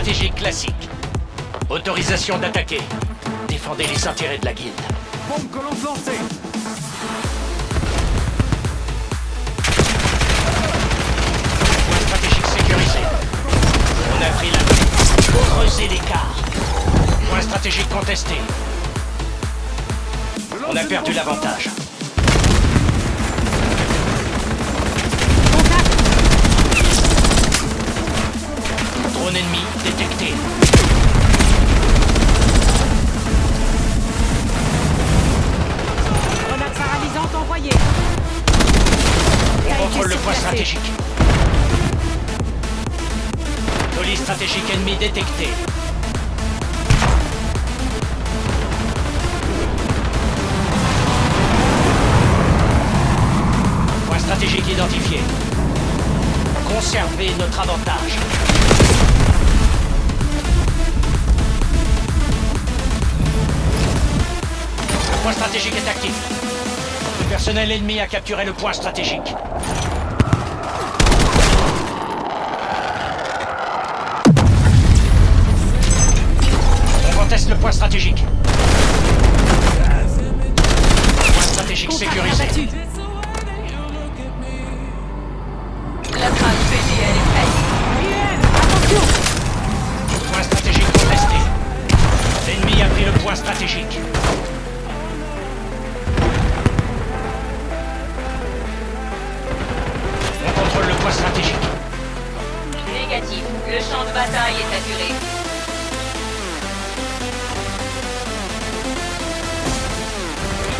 stratégique classique. Autorisation d'attaquer. Défendez les intérêts de la guilde. Bombe colonne lancée. Point stratégique sécurisé. On a pris la main. Creusez l'écart. Point stratégique contesté. On a perdu l'avantage. Drone ennemi détecté. Grenade paralysante envoyée. On contrôle le point stratégique. Colis stratégique ennemi détecté. Point stratégique identifié. Conservez notre avantage. Le point stratégique est actif. Le personnel ennemi a capturé le point stratégique. On conteste le point stratégique. Point stratégique sécurisé. Abattu. La trace PGL est prête. Attention. Point stratégique contesté. L'ennemi a pris le point stratégique. On contrôle le point stratégique. Négatif. Le champ de bataille est saturé.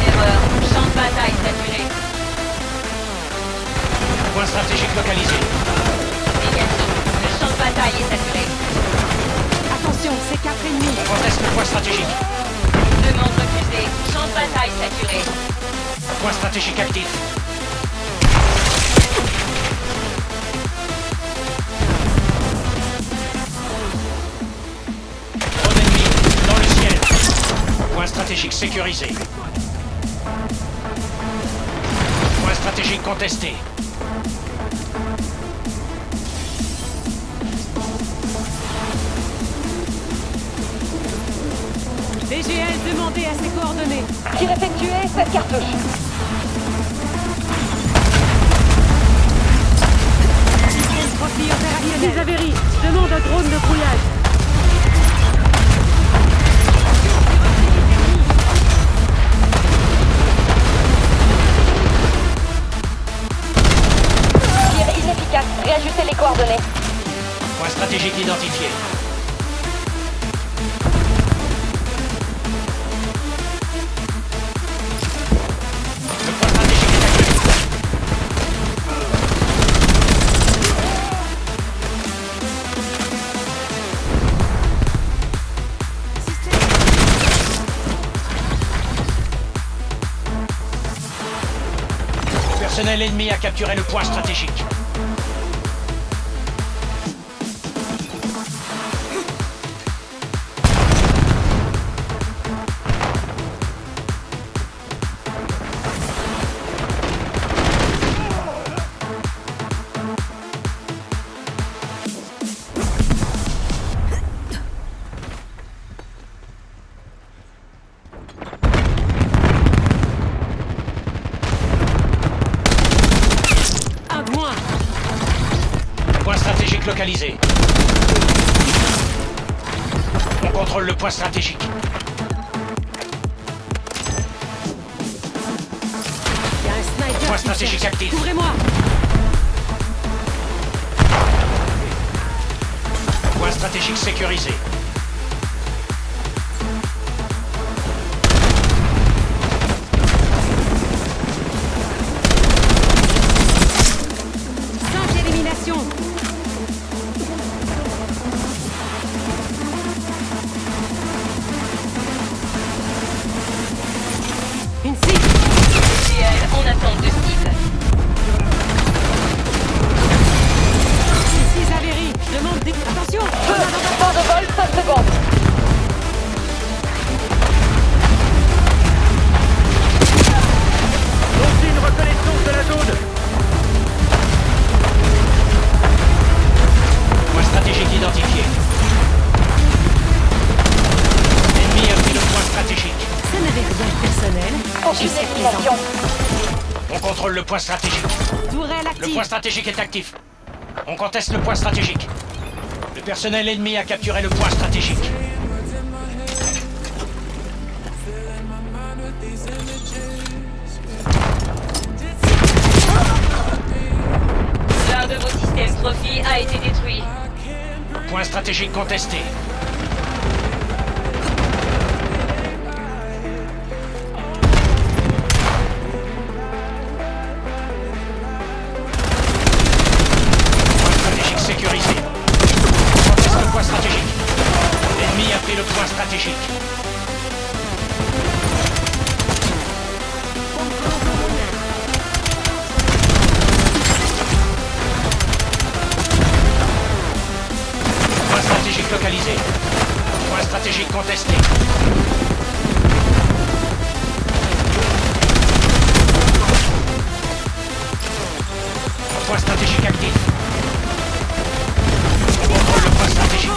Erreur. Champ de bataille saturé. Point stratégique localisé. Négatif. Le champ de bataille est saturé. Attention, c'est 4 ennemis. On conteste le point stratégique. Demande refusée. Champ de bataille saturé. Point stratégique actif. Drone ennemi dans le ciel. Point stratégique sécurisé. Point stratégique contesté. BGL demandez à ses coordonnées. Tir effectué, 7 cartouches. Système profil opérationnel. Ils Avery, demande un drone de brouillage. Tir inefficace. Réajustez les coordonnées. Point stratégique identifié. Le point stratégique est actif. Le personnel ennemi a capturé le point stratégique. Un point. Point stratégique localisé. On contrôle le point stratégique. Il y a un sniper. Point qui stratégique cherche. actif. Couvrez-moi. Point stratégique sécurisé. Sans élimination. Une cible. PGL en attente de cible. Ici Avery, demande des... Attention. Feu de vol position. On contrôle le point stratégique. Tourelle Le active. point stratégique est actif. On conteste le point stratégique. Le personnel ennemi a capturé le point stratégique. L'un de vos systèmes Trophy a été détruit. Point stratégique contesté. Point stratégique sécurisé. On conteste le point stratégique. L'ennemi a pris le point stratégique. Point stratégique localisé. Point stratégique contesté. Point stratégique actif. On contrôle le point stratégique.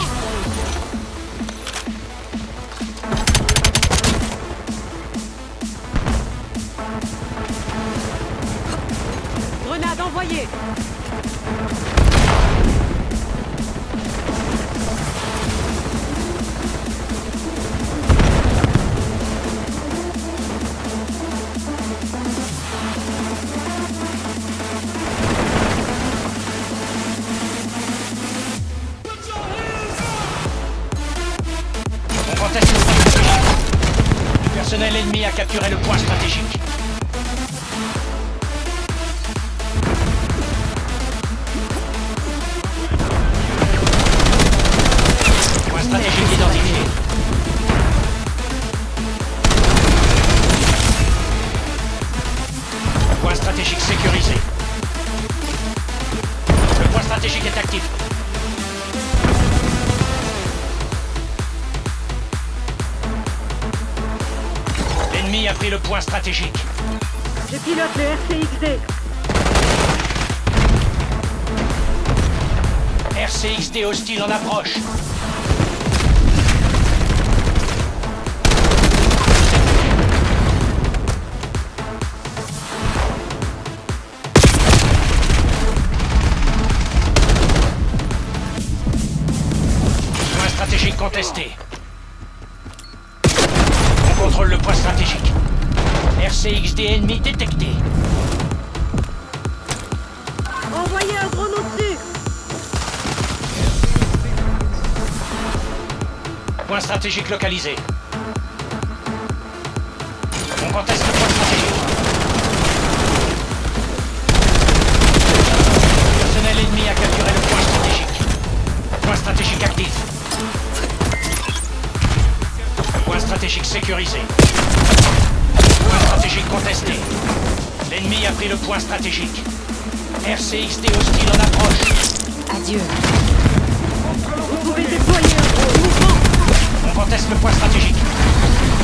Grenade envoyée. On conteste le point stratégique. Le personnel ennemi a capturé le point stratégique. Point stratégique identifié. Point stratégique sécurisé. Le point stratégique est actif. L'ennemi a pris le point stratégique. Je pilote le RCXD. RCXD hostile en approche. Point stratégique contesté. On contrôle le point stratégique. RCXD ennemi détecté. Envoyez un drone au-dessus. Point stratégique localisé. On conteste le point stratégique. Personnel ennemi a capturé le point stratégique. Point stratégique actif. Point stratégique sécurisé. Point stratégique contesté. L'ennemi a pris le point stratégique. RCXD hostile en approche. Adieu. Vous pouvez déployer un drone. Mouvement. On conteste le point stratégique.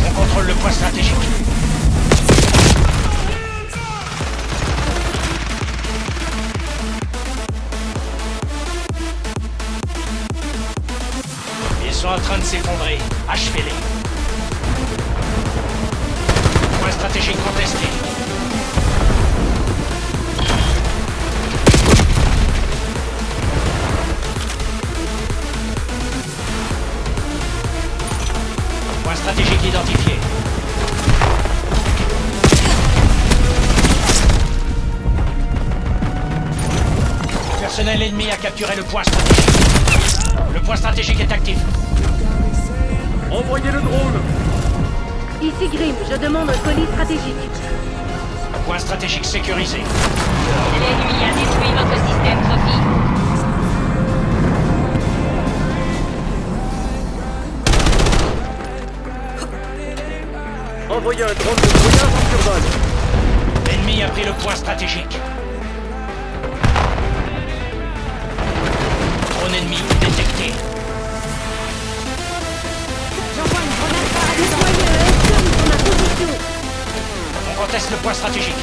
On contrôle le point stratégique. Ils sont en train de s'effondrer. Achevez-les. Point stratégique contesté. Point stratégique identifié. Le personnel ennemi a capturé le point stratégique. Le point stratégique est actif. Envoyez le drone. Ici Grim, je demande un colis stratégique. Point stratégique sécurisé. L'ennemi a détruit votre système Trophy. Envoyez un drone de brouillard en survol. L'ennemi a pris le point stratégique. Drone ennemi détecté. J'envoie une grenade paralysante. Déployez un Headstone sur ma position. On conteste le point stratégique.